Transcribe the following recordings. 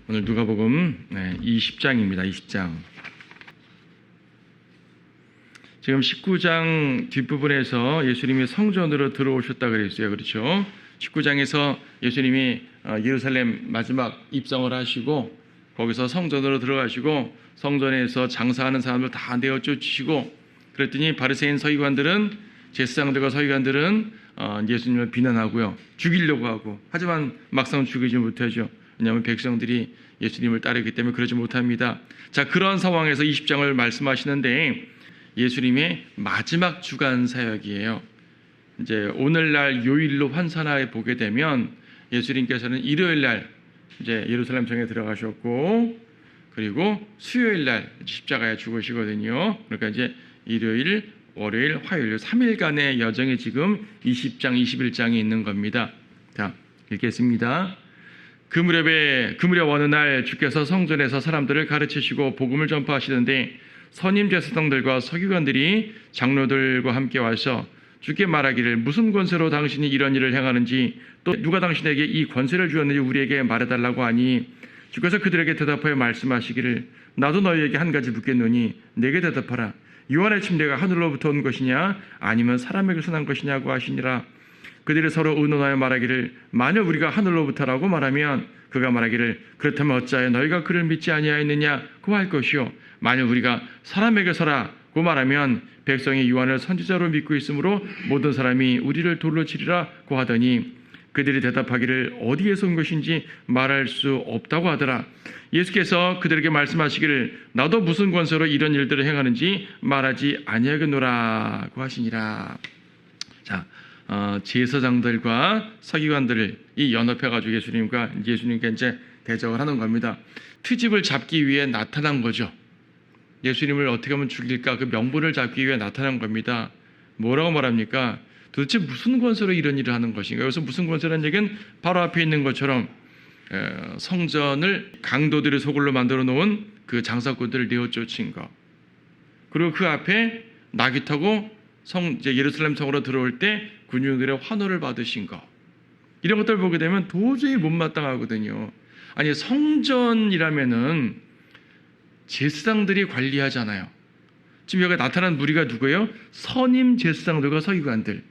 오늘 누가복음 20장입니다. 20장. 지금 19장 뒷부분에서 예수님이 성전으로 들어오셨다 그랬어요. 그렇죠? 19장에서 예수님이 예루살렘 마지막 입성을 하시고 거기서 성전으로 들어가시고 성전에서 장사하는 사람들 다 내어 쫓으시고 그랬더니 바리새인 서기관들은 제사장들과 서기관들은 예수님을 비난하고요. 죽이려고 하고 하지만 막상 죽이지 못하죠. 왜냐하면 백성들이 예수님을 따르기 때문에 그러지 못합니다. 자, 그런 상황에서 20장을 말씀하시는데 예수님의 마지막 주간 사역이에요. 이제 오늘날 요일로 환산해 보게 되면 예수님께서는 일요일 날 이제 예루살렘 성에 들어가셨고 그리고 수요일 날 십자가에 죽으시거든요. 그러니까 이제 일요일, 월요일, 화요일 3일간의 여정이 지금 20장, 21장에 있는 겁니다. 자, 읽겠습니다. 그 무렵 어느 날 주께서 성전에서 사람들을 가르치시고 복음을 전파하시는데 선임 제사장들과 서기관들이 장로들과 함께 와서 주께 말하기를 무슨 권세로 당신이 이런 일을 행하는지 또 누가 당신에게 이 권세를 주었는지 우리에게 말해달라고 하니 주께서 그들에게 대답하여 말씀하시기를 나도 너희에게 한 가지 묻겠노니 내게 대답하라. 요한의 침례가 하늘로부터 온 것이냐 아니면 사람에게서 난 것이냐고 하시니라. 그들이 서로 의논하여 말하기를 만일 우리가 하늘로부터라고 말하면 그가 말하기를 그렇다면 어찌하여 너희가 그를 믿지 아니하였느냐고 할 것이요 만일 우리가 사람에게서라고 말하면 백성이 요한을 선지자로 믿고 있으므로 모든 사람이 우리를 돌로 치리라고 하더니 그들이 대답하기를 어디에서 온 것인지 말할 수 없다고 하더라. 예수께서 그들에게 말씀하시기를 나도 무슨 권세로 이런 일들을 행하는지 말하지 아니하겠노라고 하시니라. 자, 제사장들과 서기관들을 이 연합해가지고 예수님께 이제 대적을 하는 겁니다. 트집을 잡기 위해 나타난 거죠. 예수님을 어떻게 하면 죽일까 그 명분을 잡기 위해 나타난 겁니다. 뭐라고 말합니까? 도대체 무슨 권세로 이런 일을 하는 것인가? 여기서 무슨 권세라는 얘기는 바로 앞에 있는 것처럼 성전을 강도들의 소굴로 만들어 놓은 그 장사꾼들을 내어 쫓은 것, 그리고 그 앞에 나귀 타고 이제 예루살렘 성으로 들어올 때 군중들의 환호를 받으신 것, 이런 것들을 보게 되면 도저히 못마땅하거든요. 아니, 성전이라면은 제사장들이 관리하잖아요. 지금 여기 나타난 무리가 누구예요? 선임 제사장들과 서기관들.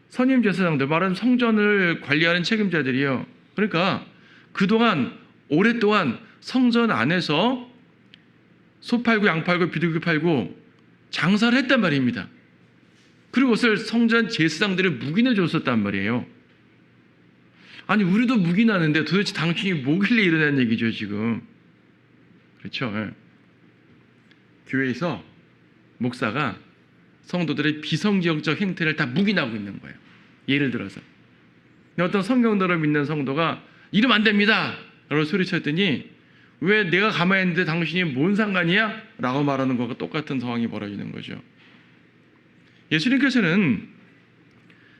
선임 제사장들 말하는 성전을 관리하는 책임자들이요. 그러니까 그동안 오랫동안 성전 안에서 소 팔고 양 팔고 비둘기 팔고 장사를 했단 말입니다. 그리고 그것을 성전 제사장들이 묵인해 줬었단 말이에요. 아니, 우리도 묵인하는데 도대체 당신이 뭐길래 이러냐는 얘기죠 지금. 그렇죠. 예. 교회에서 목사가 성도들의 비성경적 행태를 다 묵인하고 있는 거예요. 예를 들어서 어떤 성경대로 믿는 성도가 이러면 안 됩니다 라고 소리쳤더니 왜 내가 가만히 있는데 당신이 뭔 상관이야? 라고 말하는 것과 똑같은 상황이 벌어지는 거죠. 예수님께서는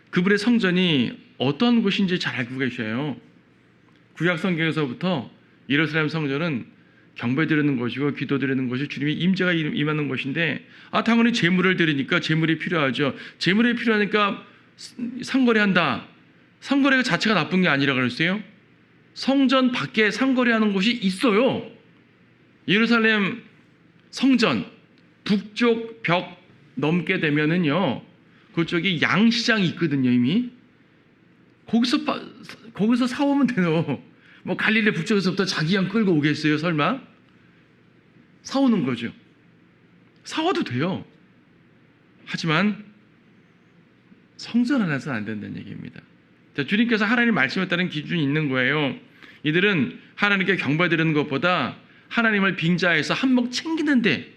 그분의 성전이 어떤 곳인지 잘 알고 계셔요. 구약 성경에서부터 예루살렘 성전은 경배 드리는 것이고 기도 드리는 것이 주님의 임재가 임하는 것인데 당연히 제물을 드리니까 제물이 필요하죠. 제물이 필요하니까 상거래한다. 상거래 자체가 나쁜 게 아니라 그랬어요. 성전 밖에 상거래하는 곳이 있어요. 예루살렘 성전 북쪽 벽 넘게 되면은요 그쪽이 양시장이 있거든요. 이미 거기서 사오면 돼요. 뭐 갈릴리 북쪽에서부터 자기 양 끌고 오겠어요? 설마? 사오는 거죠. 사와도 돼요. 하지만 성전 안에서는 안 된다는 얘기입니다. 자, 주님께서 하나님 말씀에 따른 기준이 있는 거예요. 이들은 하나님께 경배드리는 것보다 하나님을 빙자해서 한몫 챙기는데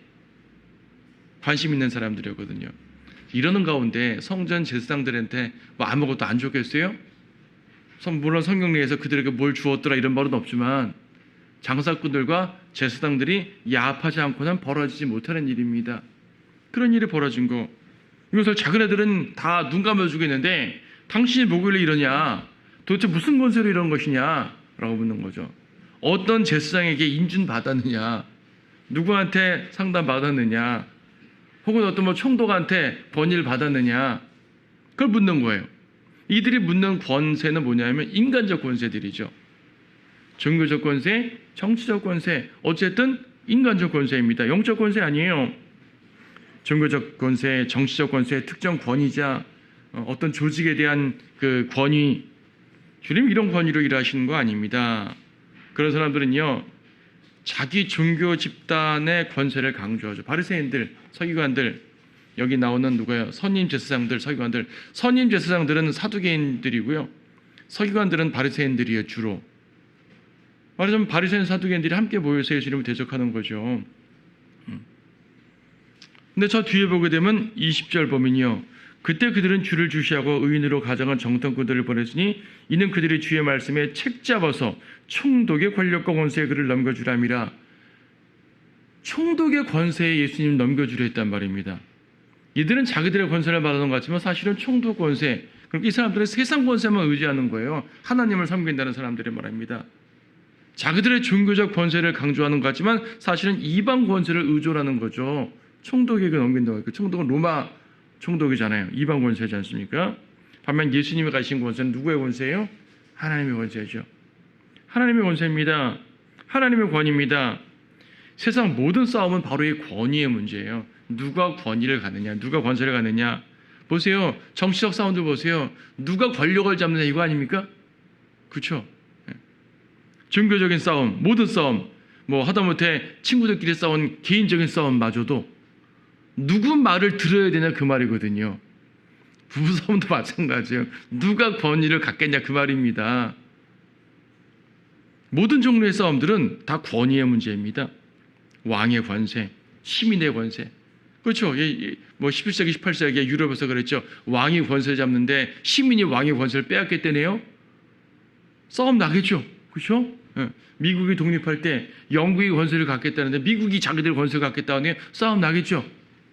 관심 있는 사람들이거든요. 이러는 가운데 성전 제사장들한테 뭐 아무것도 안 줬겠어요? 물론 성경에서 그들에게 뭘 주었더라 이런 말은 없지만 장사꾼들과 제사장들이 야합하지 않고는 벌어지지 못하는 일입니다. 그런 일이 벌어진 거, 이것을 자기네들은 다 눈 감아주고 있는데 당신이 뭐길래 이러냐, 도대체 무슨 권세로 이런 것이냐 라고 묻는 거죠. 어떤 제사장에게 인준 받았느냐, 누구한테 상담 받았느냐, 혹은 어떤 총독한테 번일 받았느냐, 그걸 묻는 거예요. 이들이 묻는 권세는 뭐냐면 인간적 권세들이죠. 종교적 권세, 정치적 권세, 어쨌든 인간적 권세입니다. 영적 권세 아니에요. 종교적 권세, 정치적 권세, 특정 권위자, 어떤 조직에 대한 그 권위, 주님 이런 권위로 일하시는 거 아닙니다. 그런 사람들은요, 자기 종교 집단의 권세를 강조하죠. 바리새인들, 서기관들, 여기 나오는 누구예요? 선임 제사장들, 서기관들. 선임 제사장들은 사두개인들이고요. 서기관들은 바리새인들이에요, 주로. 말하자면 바리새인 사두개인들이 함께 모여서 예수님을 대적하는 거죠. 근데 저 뒤에 보게 되면 20절 보면요. 그때 그들은 주를 주시하고 의인으로 가장한 정탐꾼들을 보냈으니 이는 그들이 주의 말씀에 책 잡아서 총독의 권력과 권세에 그를 넘겨주람이라. 총독의 권세에 예수님 넘겨주려 했단 말입니다. 이들은 자기들의 권세를 말하는 것 같지만 사실은 총독 권세, 그러니까 이 사람들은 세상 권세만 의지하는 거예요. 하나님을 섬긴다는 사람들이 말합니다. 자기들의 종교적 권세를 강조하는 것 같지만 사실은 이방 권세를 의존하는 거죠. 총독에게 넘긴다고. 그 총독은 로마 총독이잖아요. 이방 권세지 않습니까? 반면 예수님이 가신 권세는 누구의 권세예요? 하나님의 권세죠. 하나님의 권세입니다. 하나님의 권위입니다. 세상 모든 싸움은 바로 이 권위의 문제예요. 누가 권위를 갖느냐, 누가 권세를 갖느냐. 보세요. 정치적 싸움도 보세요. 누가 권력을 잡느냐 이거 아닙니까? 그렇죠? 종교적인 싸움, 모든 싸움, 뭐 하다못해 친구들끼리 싸운 개인적인 싸움마저도 누구 말을 들어야 되냐 그 말이거든요. 부부싸움도 마찬가지예요. 누가 권위를 갖겠냐 그 말입니다. 모든 종류의 싸움들은 다 권위의 문제입니다. 왕의 권세, 시민의 권세. 그렇죠. 뭐 17세기, 18세기에 유럽에서 그랬죠. 왕이 권세를 잡는데 시민이 왕의 권세를 빼앗겠다네요. 싸움 나겠죠. 그렇죠? 미국이 독립할 때 영국이 권세를 갖겠다는데 미국이 자기들 권세를 갖겠다는 게 싸움 나겠죠.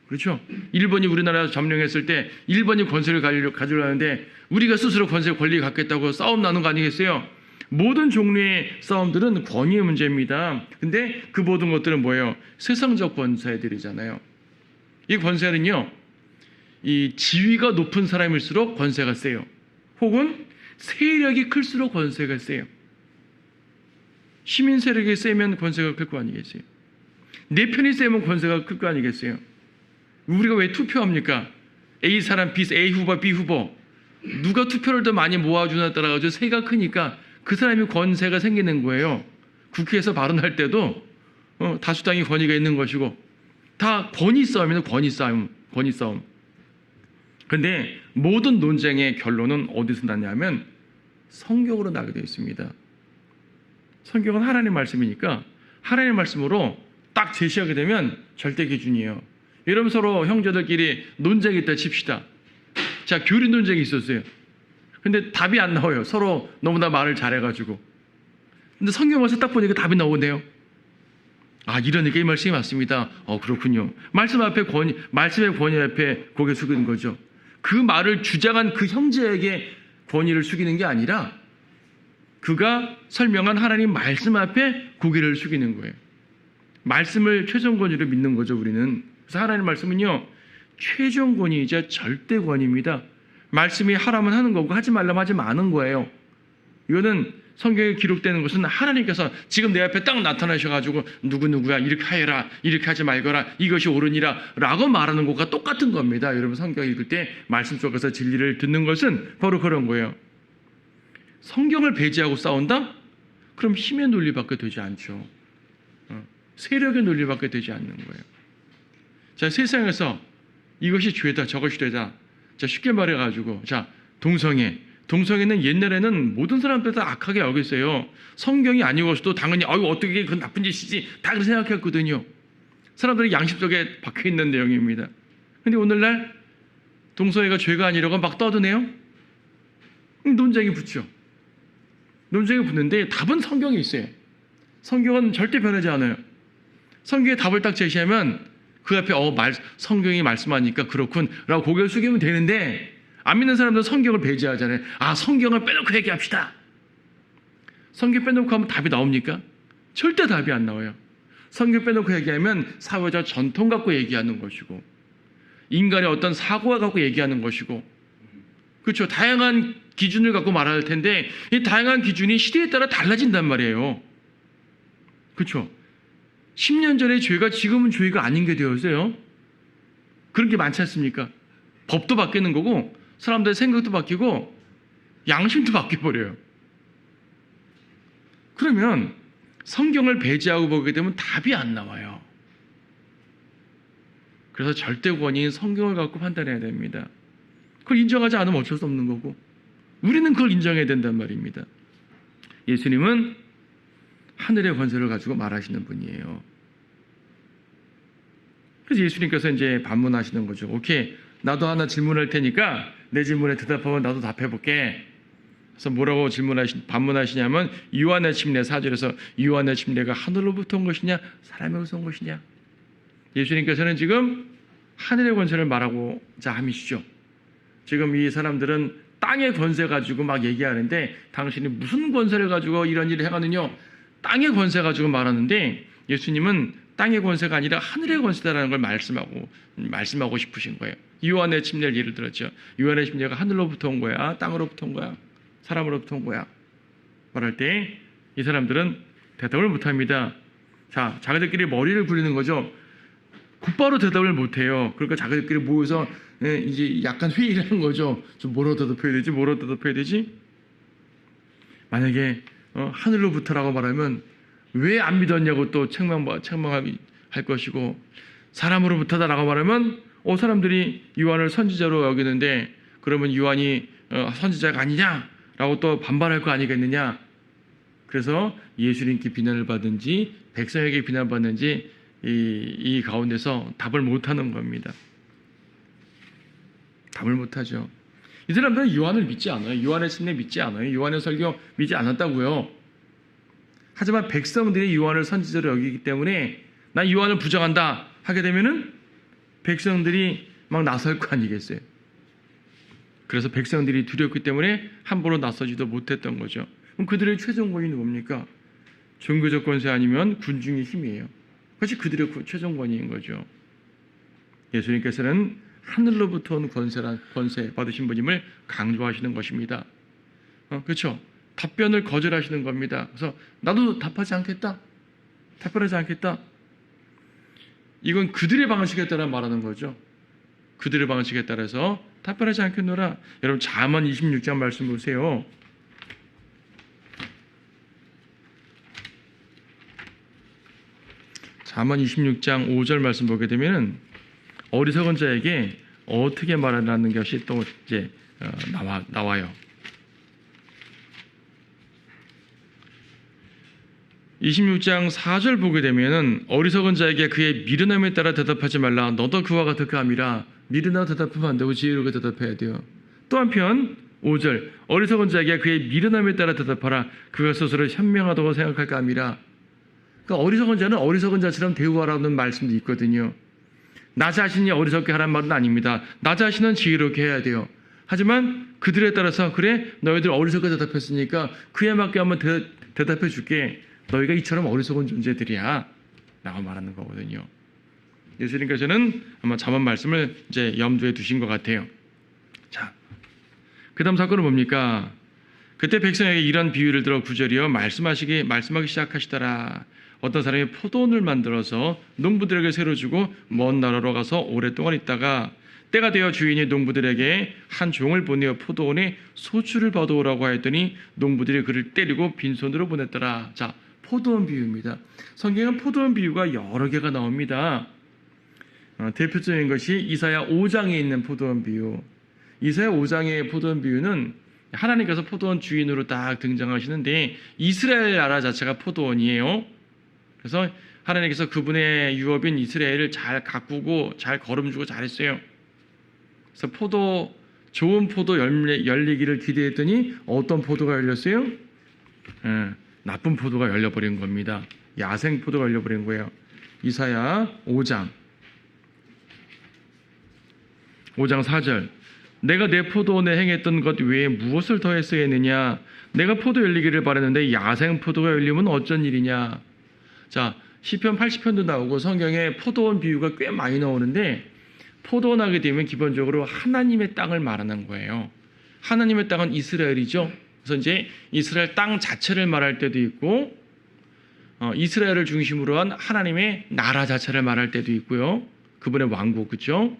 그렇죠? 일본이 우리나라 점령했을 때 일본이 권세를 가지려 하는데 우리가 스스로 권세 권리 갖겠다고 싸움 나는 거 아니겠어요? 모든 종류의 싸움들은 권위의 문제입니다. 근데 그 모든 것들은 뭐예요? 세상적 권세들이잖아요. 이 권세는요, 이 지위가 높은 사람일수록 권세가 세요. 혹은 세력이 클수록 권세가 세요. 시민 세력이 세면 권세가 클 거 아니겠어요? 내 편이 세면 권세가 클 거 아니겠어요? 우리가 왜 투표합니까? A 사람, A 후보, B 후보. 누가 투표를 더 많이 모아주냐에 따라서 세가 크니까 그 사람이 권세가 생기는 거예요. 국회에서 발언할 때도 다수당이 권위가 있는 것이고 다 권위 싸움입니다. 권위 싸움. 그런데 모든 논쟁의 결론은 어디서 나냐면 성경으로 나게 되어 있습니다. 성경은 하나님의 말씀이니까 하나님의 말씀으로 딱 제시하게 되면 절대 기준이에요. 여러분 서로 형제들끼리 논쟁이 있다 칩시다. 자, 교리 논쟁이 있었어요. 근데 답이 안 나와요. 서로 너무나 말을 잘해가지고. 근데 성경 와서 딱 보니까 답이 나오네요. 아, 이러니까 이 말씀이 맞습니다. 그렇군요. 말씀의 권위 앞에 고개 숙이는 거죠. 그 말을 주장한 그 형제에게 권위를 숙이는 게 아니라 그가 설명한 하나님 말씀 앞에 고개를 숙이는 거예요. 말씀을 최종 권위로 믿는 거죠, 우리는. 그래서 하나님 말씀은요, 최종 권위이자 절대 권위입니다. 말씀이 하라면 하는 거고 하지 말라면 하지 마는 거예요. 이거는 성경에 기록되는 것은 하나님께서 지금 내 앞에 딱 나타나셔가지고 누구누구야 이렇게 하여라, 이렇게 하지 말거라, 이것이 옳으니라 라고 말하는 것과 똑같은 겁니다. 여러분 성경 읽을 때 말씀 속에서 진리를 듣는 것은 바로 그런 거예요. 성경을 배제하고 싸운다? 그럼 힘의 논리밖에 되지 않죠. 세력의 논리밖에 되지 않는 거예요. 자, 세상에서 이것이 죄다 저것이 죄다. 자, 쉽게 말해가지고 자, 동성애는 옛날에는 모든 사람들 다 악하게 여겼어요. 성경이 아니고서도 당연히 어떻게 그건 나쁜 짓이지 다 그렇게 생각했거든요. 사람들이 양심 속에 박혀있는 내용입니다. 근데 오늘날 동성애가 죄가 아니라고 막 떠드네요. 논쟁이 붙죠. 논쟁이 붙는데 답은 성경에 있어요. 성경은 절대 변하지 않아요. 성경에 답을 딱 제시하면 그 앞에 성경이 말씀하니까 그렇군 라고 고개를 숙이면 되는데 안 믿는 사람들은 성경을 배제하잖아요. 성경을 빼놓고 얘기합시다. 성경 빼놓고 하면 답이 나옵니까? 절대 답이 안 나와요. 성경 빼놓고 얘기하면 사회적 전통 갖고 얘기하는 것이고 인간의 어떤 사고와 갖고 얘기하는 것이고 그렇죠. 다양한 기준을 갖고 말할 텐데 이 다양한 기준이 시대에 따라 달라진단 말이에요. 그렇죠. 10년 전의 죄가 지금은 죄가 아닌 게 되었어요. 그런 게 많지 않습니까? 법도 바뀌는 거고 사람들의 생각도 바뀌고 양심도 바뀌어버려요. 그러면 성경을 배제하고 보게 되면 답이 안 나와요. 그래서 절대권위인 성경을 갖고 판단해야 됩니다. 그걸 인정하지 않으면 어쩔 수 없는 거고 우리는 그걸 인정해야 된단 말입니다. 예수님은 하늘의 권세를 가지고 말하시는 분이에요. 그래서 예수님께서 이제 반문하시는 거죠. 오케이, 나도 하나 질문할 테니까 내 질문에 대답하면 나도 답해볼게. 그래서 뭐라고 반문하시냐면 요한의 침례 4절에서 요한의 침례가 하늘로부터 온 것이냐 사람에게서 온 것이냐. 예수님께서는 지금 하늘의 권세를 말하고자 함이시죠. 지금 이 사람들은 땅의 권세 가지고 막 얘기하는데 당신이 무슨 권세를 가지고 이런 일을 해가느냐. 땅의 권세 가지고 말하는데 예수님은 땅의 권세가 아니라 하늘의 권세다라는 걸 말씀하고 싶으신 거예요. 요한의 침례를 예를 들었죠. 요한의 침례가 하늘로부터 온 거야, 땅으로부터 온 거야, 사람으로부터 온 거야 말할 때 이 사람들은 대답을 못합니다. 자, 자기들끼리 머리를 굴리는 거죠. 곧바로 대답을 못해요. 그러니까 자기들끼리 모여서 이제 약간 회의를 한 거죠. 좀 뭐로 대답해야 되지? 뭐로 대답해야 되지? 만약에 하늘로부터라고 말하면 왜 안 믿었냐고 또 책망할 것이고, 사람으로부터다라고 말하면 사람들이 요한을 선지자로 여기는데 그러면 요한이 선지자가 아니냐라고 또 반발할 거 아니겠느냐. 그래서 예수님께 비난을 받든지 백성에게 비난받는지 이 가운데서 답을 못하는 겁니다. 답을 못하죠. 이 사람들은 요한을 믿지 않아요. 요한의 침례 믿지 않아요. 요한의 설교 믿지 않았다고요. 하지만 백성들이 요한을 선지자로 여기기 때문에 나 요한을 부정한다 하게 되면은 백성들이 막 나설 거 아니겠어요. 그래서 백성들이 두렵기 때문에 함부로 나서지도 못했던 거죠. 그럼 그들의 최종 권위는 뭡니까? 종교적 권세 아니면 군중의 힘이에요. 그것이 그들의 최종 권위인 거죠. 예수님께서는 하늘로부터 온 권세 받으신 분임을 강조하시는 것입니다. 그렇죠? 답변을 거절하시는 겁니다. 그래서 나도 답하지 않겠다. 답변하지 않겠다. 이건 그들의 방식에 따라 말하는 거죠. 그들의 방식에 따라서 답변하지 않겠노라. 여러분 잠언 26장 말씀 보세요. 잠언 26장 5절 말씀 보게 되면은 어리석은 자에게 어떻게 말하라는 것이 또 이제 나와요. 26장 4절 보게 되면은 어리석은 자에게 그의 미련함에 따라 대답하지 말라. 너도 그와 같을 까함이라. 미련하고 대답하면 안 되고 지혜롭게 대답해야 돼요. 또 한편 5절 어리석은 자에게 그의 미련함에 따라 대답하라. 그가 스스로 현명하다고 생각할 까함이라. 그러니까 어리석은 자는 어리석은 자처럼 대우하라는 말씀도 있거든요. 나 자신이 어리석게 하라는 말은 아닙니다. 나 자신은 지혜롭게 해야 돼요. 하지만 그들에 따라서 그래 너희들 어리석게 대답했으니까 그에 맞게 한번 대답해 줄게. 너희가 이처럼 어리석은 존재들이야 라고 말하는 거거든요. 예수님께서는 아마 잠언 말씀을 이제 염두에 두신 것 같아요. 자, 그 다음 사건은 뭡니까? 그때 백성에게 이런 비유를 들어 구절이요 말씀하기 시작하시더라. 어떤 사람이 포도원을 만들어서 농부들에게 새로 주고 먼 나라로 가서 오랫동안 있다가 때가 되어 주인이 농부들에게 한 종을 보내어 포도원에 소출을 받아오라고 하였더니 농부들이 그를 때리고 빈손으로 보냈더라. 자, 포도원 비유입니다. 성경은 포도원 비유가 여러 개가 나옵니다. 대표적인 것이 이사야 5장에 있는 포도원 비유. 이사야 5장의 포도원 비유는 하나님께서 포도원 주인으로 딱 등장하시는데 이스라엘 나라 자체가 포도원이에요. 그래서 하나님께서 그분의 유업인 이스라엘을 잘 가꾸고 잘 거름주고 잘했어요. 그래서 좋은 포도 열리기를 기대했더니 어떤 포도가 열렸어요? 나쁜 포도가 열려버린 겁니다. 야생 포도가 열려버린 거예요. 이사야 5장 4절 내가 내 포도원에 행했던 것 외에 무엇을 더 했어야했느냐? 내가 포도 열리기를 바랐는데 야생 포도가 열리면 어쩐 일이냐? 자, 시편 80편도 나오고 성경에 포도원 비유가 꽤 많이 나오는데 포도원 하게 되면 기본적으로 하나님의 땅을 말하는 거예요. 하나님의 땅은 이스라엘이죠. 그래서 이제 이스라엘 땅 자체를 말할 때도 있고 이스라엘을 중심으로 한 하나님의 나라 자체를 말할 때도 있고요. 그분의 왕국, 그렇죠?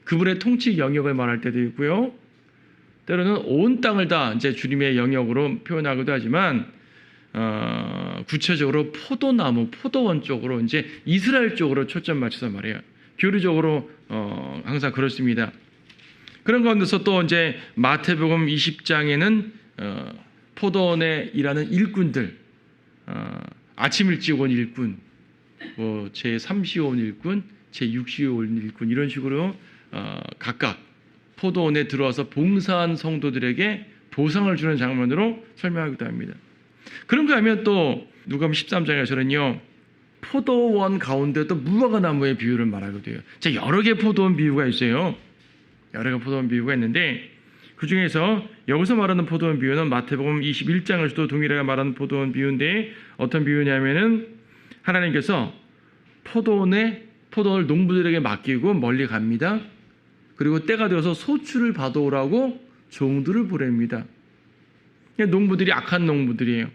그분의 통치 영역을 말할 때도 있고요. 때로는 온 땅을 다 이제 주님의 영역으로 표현하기도 하지만 구체적으로 포도나무, 포도원 쪽으로 이제 이스라엘 쪽으로 초점 맞춰서 말해요. 교리적으로 항상 그렇습니다. 그런 가운데서 또 이제 마태복음 20장에는 포도원에 일하는 일꾼들, 아침 일찍 온 일꾼, 뭐 제3시 온 일꾼, 제6시 온 일꾼 이런 식으로 각각 포도원에 들어와서 봉사한 성도들에게 보상을 주는 장면으로 설명하기도 합니다. 그런가 하면 또 누가복음 13장에서는요. 포도원 가운데 또 무화과 나무의 비유를 말하기도 해요. 자, 여러 개의 포도원 비유가 있어요. 여러 개의 포도원 비유가 있는데 그 중에서 여기서 말하는 포도원 비유는 마태복음 21장에서도 동일하게 말하는 포도원 비유인데 어떤 비유냐면은 하나님께서 포도원을 농부들에게 맡기고 멀리 갑니다. 그리고 때가 되어서 소출을 받아오라고 종들을 보냅니다. 농부들이 악한 농부들이에요.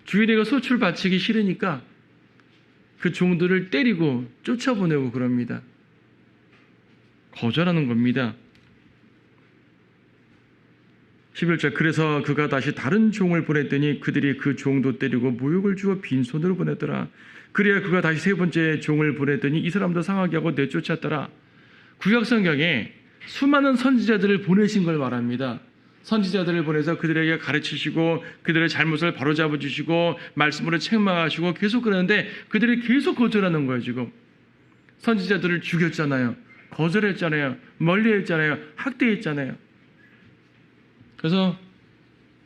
주인에게 소출 바치기 싫으니까 그 종들을 때리고 쫓아보내고 그럽니다. 거절하는 겁니다. 11절 그래서 그가 다시 다른 종을 보냈더니 그들이 그 종도 때리고 모욕을 주어 빈손으로 보냈더라. 그래야 그가 다시 세 번째 종을 보냈더니 이 사람도 상하게 하고 내쫓았더라. 구약성경에 수많은 선지자들을 보내신 걸 말합니다. 선지자들을 보내서 그들에게 가르치시고 그들의 잘못을 바로잡아 주시고 말씀으로 책망하시고 계속 그러는데 그들이 계속 거절하는 거예요. 지금 선지자들을 죽였잖아요. 거절했잖아요. 멀리했잖아요. 학대했잖아요. 그래서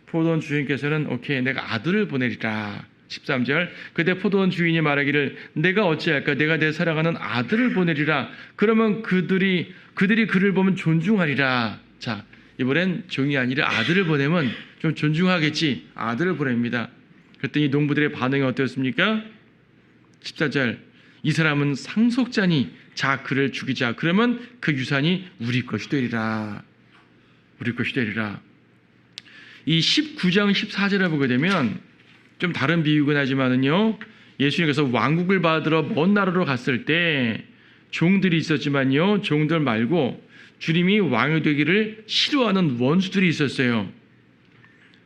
포도원 주인께서는 오케이 내가 아들을 보내리라. 13절 그때 포도원 주인이 말하기를 내가 어찌할까 내가 내 사랑하는 아들을 보내리라. 그러면 그들이 그를 보면 존중하리라. 자 이번엔 종이 아니라 아들을 보내면 좀 존중하겠지. 아들을 보냅니다. 그랬더니 농부들의 반응이 어땠습니까? 14절 이 사람은 상속자니 자 그를 죽이자. 그러면 그 유산이 우리 것이 되리라. 우리 것이 되리라. 이 19장 14절에 보게 되면 좀 다른 비유긴 하지만은요. 예수님께서 왕국을 받으러 먼 나라로 갔을 때 종들이 있었지만요. 종들 말고 주님이 왕이 되기를 싫어하는 원수들이 있었어요.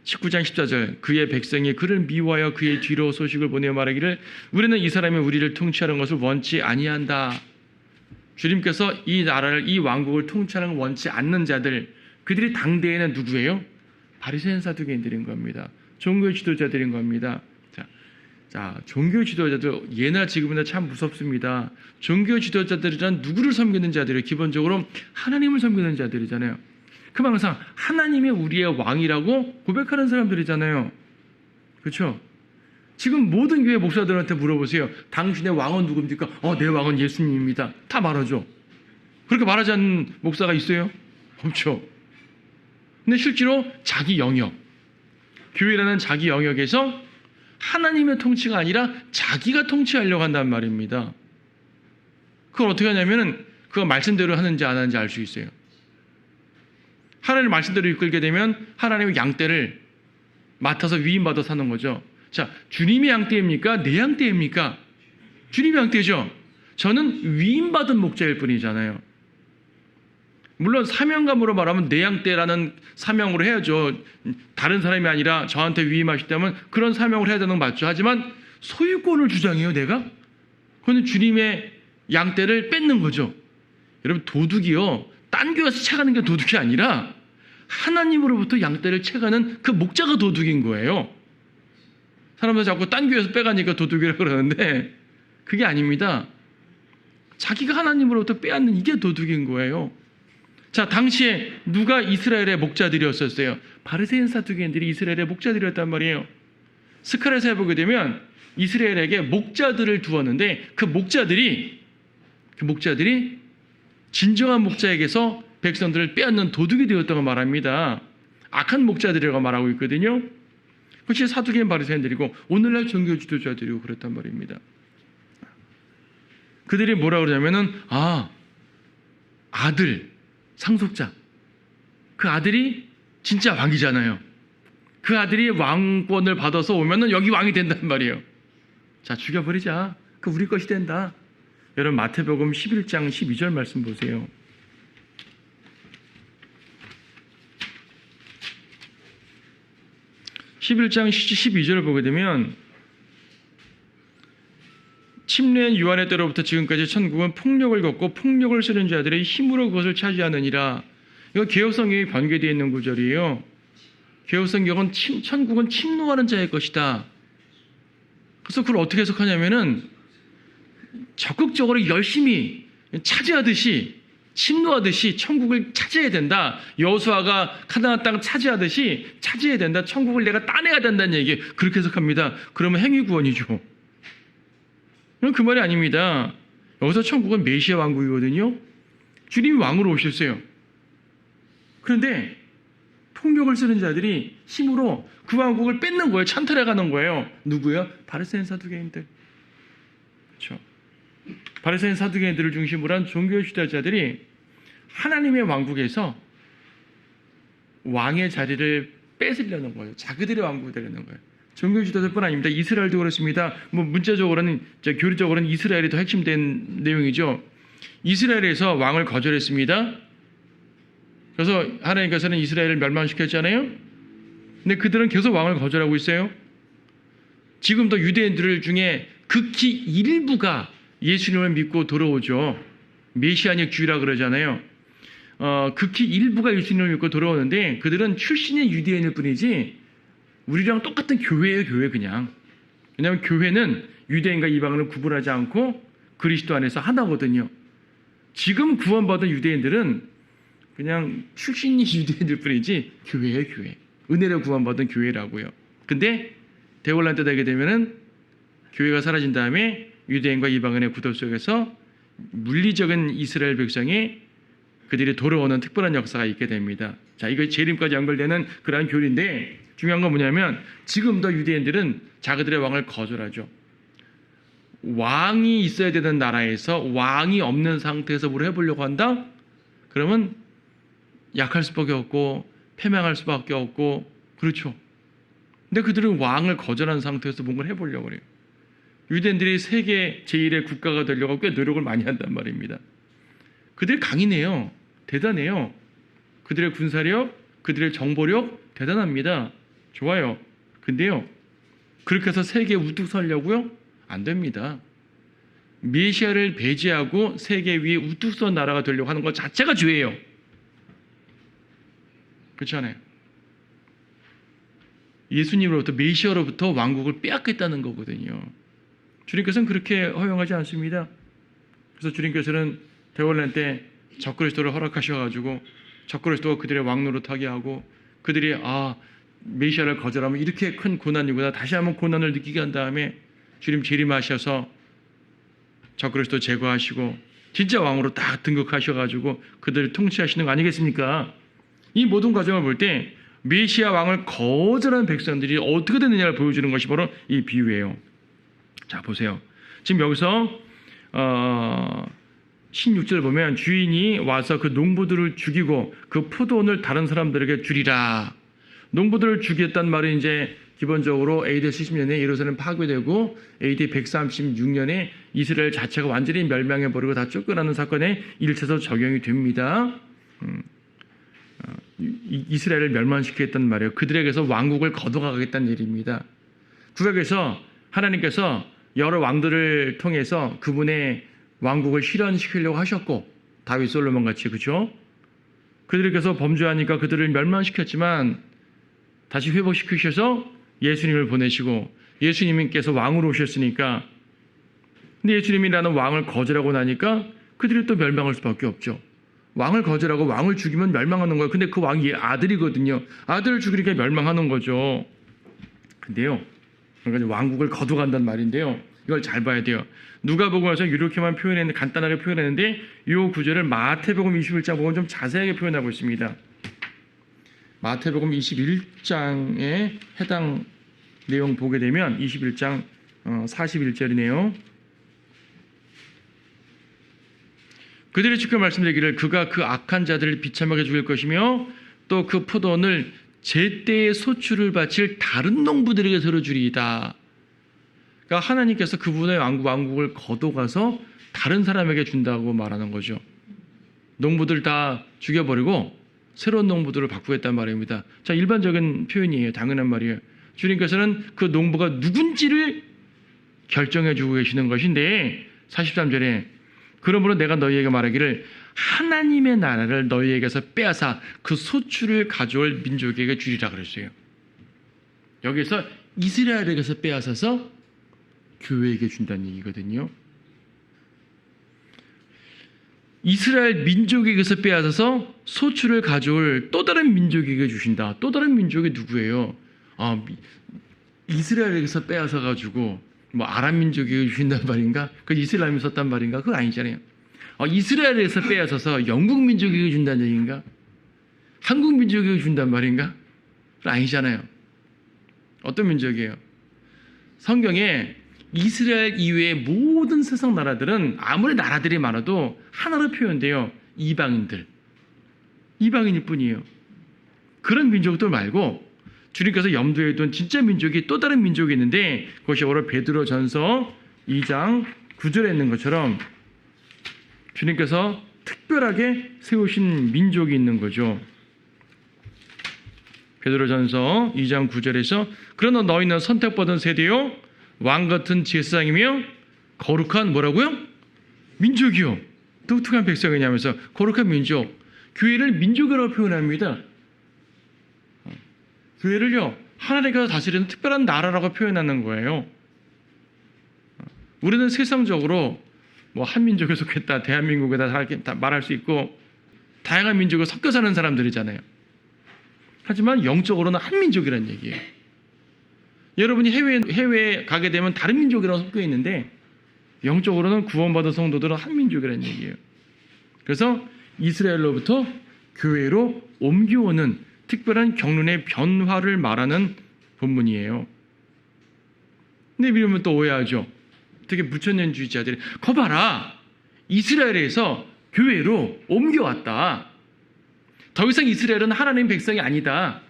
19장 14절 그의 백성이 그를 미워하여 그의 뒤로 소식을 보내어 말하기를 우리는 이 사람이 우리를 통치하는 것을 원치 아니한다. 주님께서 이 나라를 이 왕국을 통치하는 걸 원치 않는 자들 그들이 당대에는 누구예요? 바리새인 사두개인들인 겁니다. 종교 지도자들인 겁니다. 자, 종교 지도자들 예나 지금이나 참 무섭습니다. 종교 지도자들이란 누구를 섬기는 자들이에요? 기본적으로 하나님을 섬기는 자들이잖아요. 그만 항상 하나님이 우리의 왕이라고 고백하는 사람들이잖아요. 그렇죠? 지금 모든 교회 목사들한테 물어보세요. 당신의 왕은 누굽니까? 내 왕은 예수님입니다. 다 말하죠. 그렇게 말하지 않는 목사가 있어요? 없죠. 근데 실제로 자기 영역, 교회라는 자기 영역에서 하나님의 통치가 아니라 자기가 통치하려고 한단 말입니다. 그걸 어떻게 하냐면은 그거 말씀대로 하는지 안 하는지 알 수 있어요. 하나님 말씀대로 이끌게 되면 하나님의 양떼를 맡아서 위임받아 사는 거죠. 자, 주님의 양떼입니까? 내 양떼입니까? 주님의 양떼죠. 저는 위임받은 목자일 뿐이잖아요. 물론 사명감으로 말하면 내 양떼라는 사명으로 해야죠. 다른 사람이 아니라 저한테 위임하셨다면 그런 사명을 해야 되는 건 맞죠. 하지만 소유권을 주장해요, 내가? 그건 주님의 양떼를 뺏는 거죠. 여러분, 도둑이요. 딴 교회에서 채가는 게 도둑이 아니라 하나님으로부터 양떼를 채가는 그 목자가 도둑인 거예요. 사람들 자꾸 딴 교회에서 빼가니까 도둑이라고 그러는데 그게 아닙니다. 자기가 하나님으로부터 빼앗는 이게 도둑인 거예요. 자, 당시에 누가 이스라엘의 목자들이었었어요? 바리새인 사두개인들이 이스라엘의 목자들이었단 말이에요. 스가랴서에 보게 되면 이스라엘에게 목자들을 두었는데 그 목자들이 진정한 목자에게서 백성들을 빼앗는 도둑이 되었다고 말합니다. 악한 목자들이라고 말하고 있거든요. 그것이 사두개인 바리새인들이고 오늘날 종교 지도자들이고 그렇단 말입니다. 그들이 뭐라 그러냐면은 아들 상속자 그 아들이 진짜 왕이잖아요. 그 아들이 왕권을 받아서 오면은 여기 왕이 된단 말이에요. 자, 죽여버리자. 그 우리 것이 된다. 여러분 마태복음 11장 12절 말씀 보세요. (11장 12절을) 보게 되면 침례한 요한의 때로부터 지금까지 천국은 폭력을 겪고 폭력을 쓰는 자들의 힘으로 그것을 차지하느니라. 이거 개혁성경이 번개되어 있는 구절이에요. 개혁성경은 천국은 침노하는 자의 것이다. 그래서 그걸 어떻게 해석하냐면은 적극적으로 열심히 차지하듯이 침노하듯이 천국을 차지해야 된다. 여호수아가 가나안 땅 차지하듯이 차지해야 된다. 천국을 내가 따내야 된다는 얘기. 그렇게 해석합니다. 그러면 행위 구원이죠. 그 말이 아닙니다. 여기서 천국은 메시아 왕국이거든요. 주님이 왕으로 오셨어요. 그런데 폭력을 쓰는 자들이 힘으로 그 왕국을 뺏는 거예요. 찬탈해가는 거예요. 누구요? 바리새인 사두개인들. 그렇죠. 바리새인 사두개인들을 중심으로 한 종교 지도자들이 하나님의 왕국에서 왕의 자리를 뺏으려는 거예요. 자기들의 왕국이 되려는 거예요. 종교 지도자뿐 아닙니다. 이스라엘도 그렇습니다. 문자적으로는, 교리적으로는 이스라엘이 더 핵심된 내용이죠. 이스라엘에서 왕을 거절했습니다. 그래서 하나님께서는 이스라엘을 멸망시켰잖아요. 근데 그들은 계속 왕을 거절하고 있어요. 지금도 유대인들 중에 극히 일부가 예수님을 믿고 돌아오죠. 메시아닉 주의라 그러잖아요. 극히 일부가 예수님을 믿고 돌아오는데 그들은 출신이 유대인일 뿐이지 우리랑 똑같은 교회예요. 교회 그냥. 왜냐하면 교회는 유대인과 이방인을 구분하지 않고 그리스도 안에서 하나거든요. 지금 구원받은 유대인들은 그냥 출신이 유대인일 뿐이지 교회예요. 교회. 은혜로 구원받은 교회라고요. 근데 대혼란 때 되게 되면은 교회가 사라진 다음에 유대인과 이방인의 구도 속에서 물리적인 이스라엘 백성이 그들이 돌아오는 특별한 역사가 있게 됩니다. 자, 이거 재림까지 연결되는 그러한 교리인데 중요한 건 뭐냐면 지금도 유대인들은 자기들의 왕을 거절하죠. 왕이 있어야 되는 나라에서 왕이 없는 상태에서 뭘 해보려고 한다? 그러면 약할 수밖에 없고 패망할 수밖에 없고 그렇죠. 근데 그들은 왕을 거절한 상태에서 뭔가를 해보려고 그래요. 유대인들이 세계 제1의 국가가 되려고 꽤 노력을 많이 한단 말입니다. 그들이 강인해요. 대단해요. 그들의 군사력, 그들의 정보력 대단합니다. 좋아요. 근데요, 그렇게 해서 세계에 우뚝 서려고요? 안 됩니다. 메시아를 배제하고 세계 위에 우뚝 선 나라가 되려고 하는 것 자체가 죄예요. 그렇지 않아요? 예수님으로부터 메시아로부터 왕국을 빼앗겠다는 거거든요. 주님께서는 그렇게 허용하지 않습니다. 그래서 주님께서는 대원란 때 적그리스도를 허락하셔가지고 적그리스도가 그들의 왕노릇하게 하고 그들이 메시아를 거절하면 이렇게 큰 고난이구나 다시 한번 고난을 느끼게 한 다음에 주님 재림하셔서 적그리스도 제거하시고 진짜 왕으로 딱 등극하셔가지고 그들을 통치하시는 거 아니겠습니까? 이 모든 과정을 볼 때 메시아 왕을 거절한 백성들이 어떻게 되느냐를 보여주는 것이 바로 이 비유예요. 자, 보세요. 지금 여기서 16절 보면 주인이 와서 그 농부들을 죽이고 그 포도원을 다른 사람들에게 주리라. 농부들을 죽였단 말은 이제 기본적으로 AD 70년에 예루살렘 파괴되고 AD 136년에 이스라엘 자체가 완전히 멸망해버리고 다 쫓겨나는 사건에 1차에서 적용이 됩니다. 이스라엘을 멸망시키겠다는 말이에요. 그들에게서 왕국을 거둬가겠다는 일입니다. 구약에서 하나님께서 여러 왕들을 통해서 그분의 왕국을 실현시키려고 하셨고 다윗 솔로몬 같이 그렇죠? 그들에게서 범죄하니까 그들을 멸망시켰지만 다시 회복시키셔서 예수님을 보내시고 예수님께서 왕으로 오셨으니까 근데 예수님이라는 왕을 거절하고 나니까 그들이 또 멸망할 수밖에 없죠. 왕을 거절하고 왕을 죽이면 멸망하는 거예요. 근데 그 왕이 아들이거든요. 아들을 죽이니까 멸망하는 거죠. 근데요, 그러니까 왕국을 거둬간다는 말인데요. 이걸 잘 봐야 돼요. 누가복음에서 이렇게만 표현했는데 간단하게 표현했는데 이 구절을 마태복음 21장 보면 좀 자세하게 표현하고 있습니다. 마태복음 21장에 해당 내용 보게 되면 21장 41절이네요. 그들이 지금 말씀드리기를 그가 그 악한 자들을 비참하게 죽일 것이며 또 그 포도원을 제때에 소출을 바칠 다른 농부들에게 들어주리이다. 그러니까 하나님께서 그분의 왕국을 거둬가서 다른 사람에게 준다고 말하는 거죠. 농부들 다 죽여버리고 새로운 농부들을 바꾸겠단 말입니다. 자, 일반적인 표현이에요. 당연한 말이에요. 주님께서는 그 농부가 누군지를 결정해 주고 계시는 것인데 43절에 그러므로 내가 너희에게 말하기를 하나님의 나라를 너희에게서 빼앗아 그 소출을 가져올 민족에게 주리라 그랬어요. 여기서 이스라엘에게서 빼앗아서 교회에게 준다는 얘기거든요. 이스라엘 민족에게서 빼앗아서 소출을 가져올 또 다른 민족에게 주신다. 또 다른 민족이 누구예요? 이스라엘에게서 빼앗아 가지고 뭐 아람 민족에게 주신단 말인가? 그 이슬람이 썼단 말인가? 그거 아니잖아요. 이스라엘에서 빼앗아서 영국 민족에게 준다는 얘기인가? 한국 민족에게 준단 말인가? 그거 아니잖아요. 어떤 민족이에요? 성경에 이스라엘 이외의 모든 세상 나라들은 아무리 나라들이 많아도 하나로 표현돼요. 이방인들. 이방인일 뿐이에요. 그런 민족들 말고 주님께서 염두에 둔 진짜 민족이 또 다른 민족이 있는데 그것이 바로 베드로전서 2장 9절에 있는 것처럼 주님께서 특별하게 세우신 민족이 있는 거죠. 베드로전서 2장 9절에서 그러나 너희는 선택받은 세대요 왕 같은 제사장이며 거룩한 뭐라고요? 민족이요. 독특한 백성이냐면서 거룩한 민족. 교회를 민족이라고 표현합니다. 교회를요 하나님께서 다스리는 특별한 나라라고 표현하는 거예요. 우리는 세상적으로 뭐 한민족에 속했다, 대한민국에다 말할 수 있고 다양한 민족을 섞여 사는 사람들이잖아요. 하지만 영적으로는 한민족이라는 얘기예요. 여러분이 해외에 가게 되면 다른 민족이랑 섞여 있는데 영적으로는 구원받은 성도들은 한민족이라는 얘기예요. 그래서 이스라엘로부터 교회로 옮겨오는 특별한 경륜의 변화를 말하는 본문이에요. 근데 이러면 또 오해하죠. 되게 부천년주의자들이 거 봐라. 이스라엘에서 교회로 옮겨왔다. 더 이상 이스라엘은 하나님 백성이 아니다.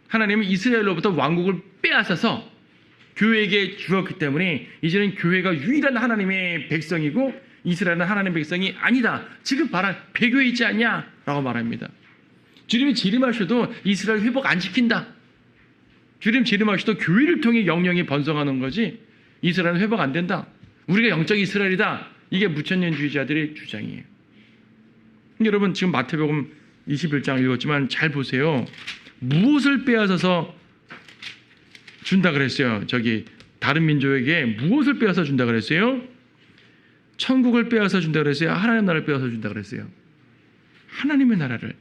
하나님은 이스라엘로부터 왕국을 빼앗아서 교회에게 주었기 때문에 이제는 교회가 유일한 하나님의 백성이고 이스라엘은 하나님의 백성이 아니다. 지금 봐라. 배교에 있지 않냐? 라고 말합니다. 주님이 재림하셔도 이스라엘 회복 안 시킨다. 주님 재림하셔도 교회를 통해 영령이 번성하는 거지 이스라엘은 회복 안 된다. 우리가 영적 이스라엘이다. 이게 무천년주의자들의 주장이에요. 여러분 지금 마태복음 21장 읽었지만 잘 보세요. 무엇을 빼앗아서 준다 그랬어요? 저기 다른 민족에게 무엇을 빼앗아 준다 그랬어요? 천국을 빼앗아 준다 그랬어요? 하나님의 나라를 빼앗아 준다 그랬어요? 하나님의 나라를.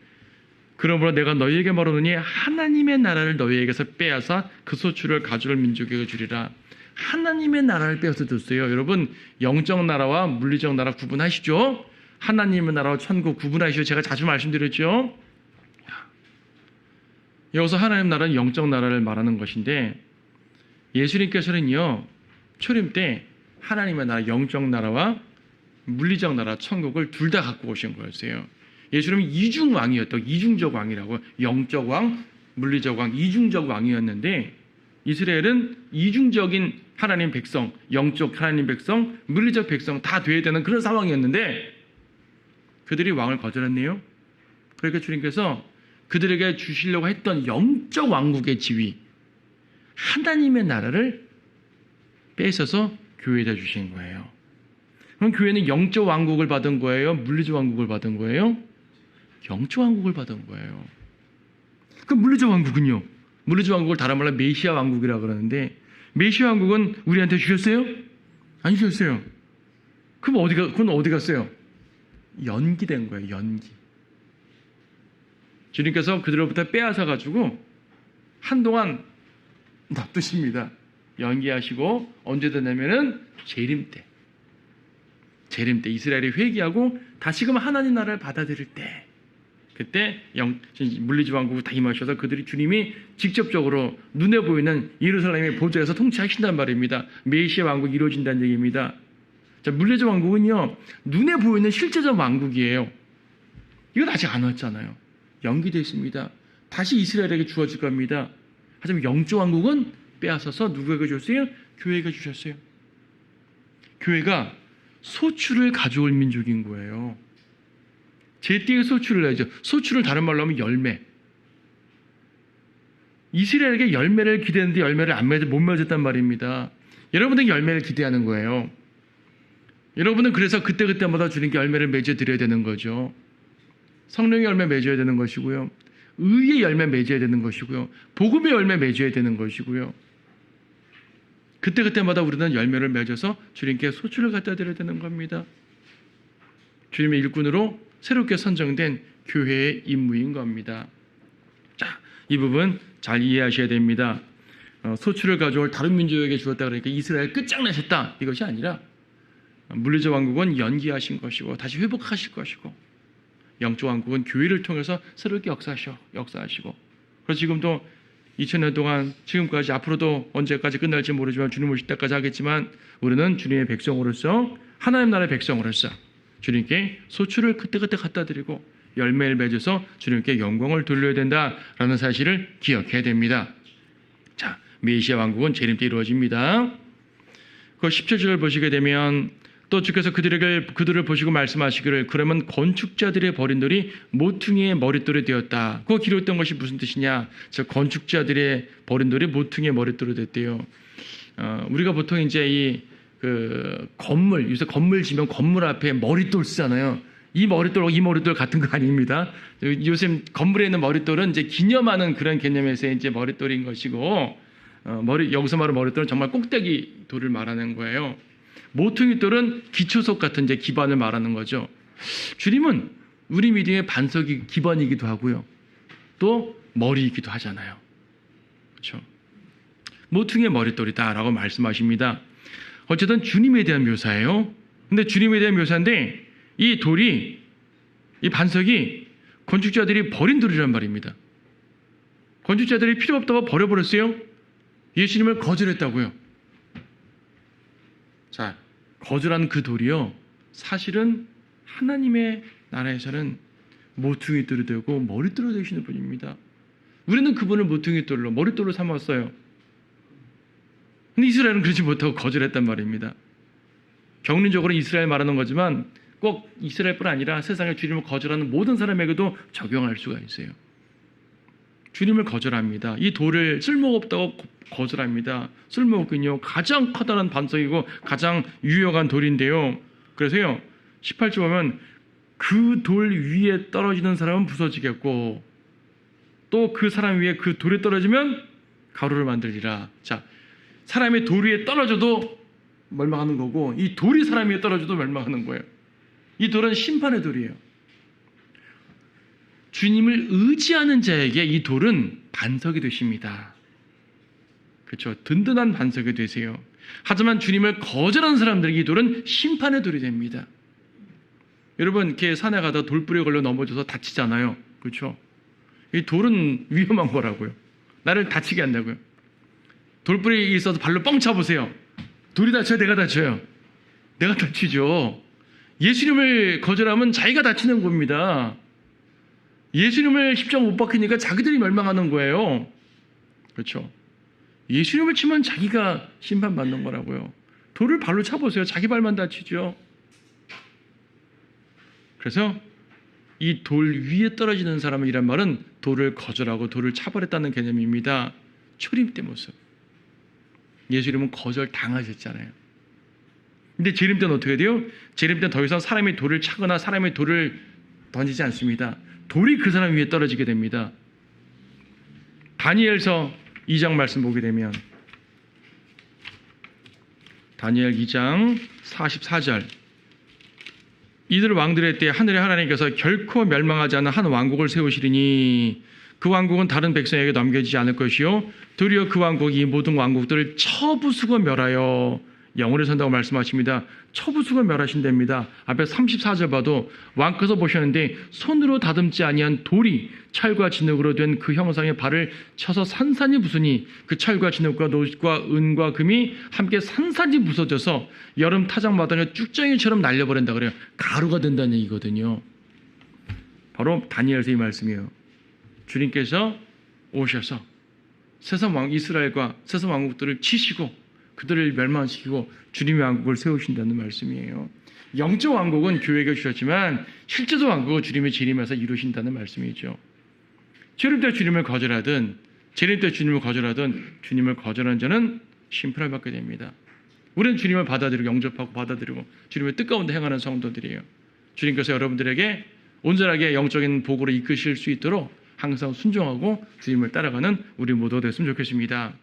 그러므로 내가 너희에게 말하노니 하나님의 나라를 너희에게서 빼앗아 그 소출을 가져올 민족에게 주리라. 하나님의 나라를 빼앗아 줬어요. 여러분 영적 나라와 물리적 나라 구분하시죠? 하나님의 나라와 천국 구분하시죠? 제가 자주 말씀드렸죠? 여기서 하나님 나라는 영적 나라를 말하는 것인데 예수님께서는요 초림 때 하나님의 나라 영적 나라와 물리적 나라 천국을 둘 다 갖고 오신 거였어요. 예수님은 이중적 왕이라고 영적 왕, 물리적 왕, 이중적 왕이었는데 이스라엘은 이중적인 하나님 백성, 영적 하나님 백성, 물리적 백성 다 돼야 되는 그런 상황이었는데 그들이 왕을 거절했네요. 그러니까 주님께서 그들에게 주시려고 했던 영적 왕국의 지위, 하나님의 나라를 뺏어서 교회에다 주신 거예요. 그럼 교회는 영적 왕국을 받은 거예요? 물리적 왕국을 받은 거예요? 영적 왕국을 받은 거예요. 그럼 물리적 왕국은요? 물리적 왕국을 다른 말로 메시아 왕국이라고 그러는데 메시아 왕국은 우리한테 주셨어요? 안 주셨어요. 그건 어디 갔어요? 연기된 거예요. 연기. 주님께서 그들로부터 빼앗아가지고 한동안 놔두십니다. 연기하시고 언제 되냐면은 재림 때 이스라엘이 회개하고 다시금 하나님 나라를 받아들일 때 그때 물리적 왕국을 다 임하셔서 그들이 주님이 직접적으로 눈에 보이는 예루살렘의 보좌에서 통치하신단 말입니다. 메시아 왕국이 이루어진다는 얘기입니다. 자, 물리적 왕국은요 눈에 보이는 실제적 왕국이에요. 이건 아직 안 왔잖아요. 연기되어 있습니다. 다시 이스라엘에게 주어질 겁니다. 하지만 영적 왕국은 빼앗아서 누구에게 줬어요? 교회에게 주셨어요. 교회가 소출을 가져올 민족인 거예요. 제때에 소출을 내죠. 소출을 다른 말로 하면 열매. 이스라엘에게 열매를 기대했는데 열매를 못 맺었단 말입니다. 여러분들은 열매를 기대하는 거예요. 여러분은 그래서 그때그때마다 주님께 열매를 맺어드려야 되는 거죠. 성령의 열매 맺어야 되는 것이고요. 의의 열매 맺어야 되는 것이고요. 복음의 열매 맺어야 되는 것이고요. 그때그때마다 우리는 열매를 맺어서 주님께 소출을 갖다 드려야 되는 겁니다. 주님의 일꾼으로 새롭게 선정된 교회의 임무인 겁니다. 자, 이 부분 잘 이해하셔야 됩니다. 소출을 가져올 다른 민족에게 주었다 그러니까 이스라엘 끝장내셨다 이것이 아니라 물리적 왕국은 연기하신 것이고 다시 회복하실 것이고 영적 왕국은 교회를 통해서 새롭게 역사하시고 그래서 지금도 2000년 동안 지금까지 앞으로도 언제까지 끝날지 모르지만 주님 오실 때까지 하겠지만 우리는 주님의 백성으로서 하나님 나라의 백성으로서 주님께 소출을 그때그때 갖다 드리고 열매를 맺어서 주님께 영광을 돌려야 된다라는 사실을 기억해야 됩니다. 자, 메시아 왕국은 재림 때 이루어집니다. 그 17절을 보시게 되면 또 주께서 그들을 보시고 말씀하시기를 그러면 건축자들의 버린 돌이 모퉁이의 머릿돌이 되었다. 그거 기록했던 것이 무슨 뜻이냐? 저 건축자들의 버린 돌이 모퉁이의 머릿돌이 됐대요. 우리가 보통 이제 건물, 요새 건물 지면 건물 앞에 머릿돌 쓰잖아요. 이 머릿돌 같은 거 아닙니다. 요즘 건물에 있는 머릿돌은 이제 기념하는 그런 개념에서 이제 머릿돌인 것이고, 여기서 말하는 머릿돌은 정말 꼭대기 돌을 말하는 거예요. 모퉁이 돌은 기초석 같은 이제 기반을 말하는 거죠. 주님은 우리 믿음의 반석이 기반이기도 하고요. 또 머리이기도 하잖아요. 그렇죠? 모퉁이의 머릿돌이다라고 말씀하십니다. 어쨌든 주님에 대한 묘사예요. 근데 주님에 대한 묘사인데 이 돌이, 이 반석이 건축자들이 버린 돌이란 말입니다. 건축자들이 필요 없다고 버려버렸어요. 예수님을 거절했다고요. 자, 거절한 그 돌이요, 사실은 하나님의 나라에서는 모퉁이 돌이 되고 머릿돌이 되시는 분입니다. 우리는 그분을 모퉁이 돌로, 머릿돌로 삼았어요. 근데 이스라엘은 그러지 못하고 거절했단 말입니다. 경륜적으로 이스라엘 말하는 거지만 꼭 이스라엘뿐 아니라 세상의 주님을 거절하는 모든 사람에게도 적용할 수가 있어요. 주님을 거절합니다. 이 돌을 쓸모가 없다고 거절합니다. 쓸모없군요. 가장 커다란 반석이고 가장 유용한 돌인데요. 그래서요, 18절 보면 그 돌 위에 떨어지는 사람은 부서지겠고 또 그 사람 위에 그 돌에 떨어지면 가루를 만들리라. 자, 사람이 돌 위에 떨어져도 멸망하는 거고 이 돌이 사람 위에 떨어져도 멸망하는 거예요. 이 돌은 심판의 돌이에요. 주님을 의지하는 자에게 이 돌은 반석이 되십니다. 그렇죠? 든든한 반석이 되세요. 하지만 주님을 거절하는 사람들에게 이 돌은 심판의 돌이 됩니다. 여러분, 이렇게 산에 가다 돌불에 걸려 넘어져서 다치잖아요. 그렇죠? 이 돌은 위험한 거라고요. 나를 다치게 한다고요. 돌불에 있어서 발로 뻥 차보세요. 돌이 다쳐요? 내가 다쳐요? 내가 다치죠. 예수님을 거절하면 자기가 다치는 겁니다. 예수님을 십자가 못 박히니까 자기들이 멸망하는 거예요. 그렇죠? 예수님을 치면 자기가 심판받는 거라고요. 돌을 발로 차보세요. 자기 발만 다치죠. 그래서 이 돌 위에 떨어지는 사람이란 말은 돌을 거절하고 돌을 차버렸다는 개념입니다. 초림 때 모습. 예수님은 거절 당하셨잖아요. 근데 재림 때는 어떻게 돼요? 재림 때는 더 이상 사람이 돌을 차거나 사람이 돌을 던지지 않습니다. 돌이 그 사람 위에 떨어지게 됩니다. 다니엘서 2장 말씀 보게 되면 다니엘 2장 44절 이들 왕들의 때에 하늘의 하나님께서 결코 멸망하지 않은 한 왕국을 세우시리니 그 왕국은 다른 백성에게 넘겨지지 않을 것이요 도리어 그 왕국이 모든 왕국들을 쳐부수고 멸하여 영원히 산다고 말씀하십니다. 쳐부수고 멸하신답니다. 앞에 34절 봐도 왕께서 보셨는데 손으로 다듬지 아니한 돌이 철과 진흙으로 된 그 형상의 발을 쳐서 산산이 부수니 그 철과 진흙과 노릇과 은과 금이 함께 산산이 부서져서 여름 타작마당에 쭉정이처럼 날려버린다 그래요. 가루가 된다는 얘기거든요. 바로 다니엘서 이 말씀이에요. 주님께서 오셔서 세상 이스라엘과 세상 왕국들을 치시고 그들을 멸망시키고 주님의 왕국을 세우신다는 말씀이에요. 영적 왕국은 교회가 주셨지만 실제적 왕국은 주님의 재림에서 이루신다는 말씀이죠. 재림 때 주님을 거절하든 재림 때 주님을 거절하든 주님을 거절한 자는 심판을 받게 됩니다. 우리는 주님을 받아들이고 영접하고 받아들이고 주님의 뜻 가운데 행하는 성도들이에요. 주님께서 여러분들에게 온전하게 영적인 복으로 이끄실 수 있도록 항상 순종하고 주님을 따라가는 우리 모두가 됐으면 좋겠습니다.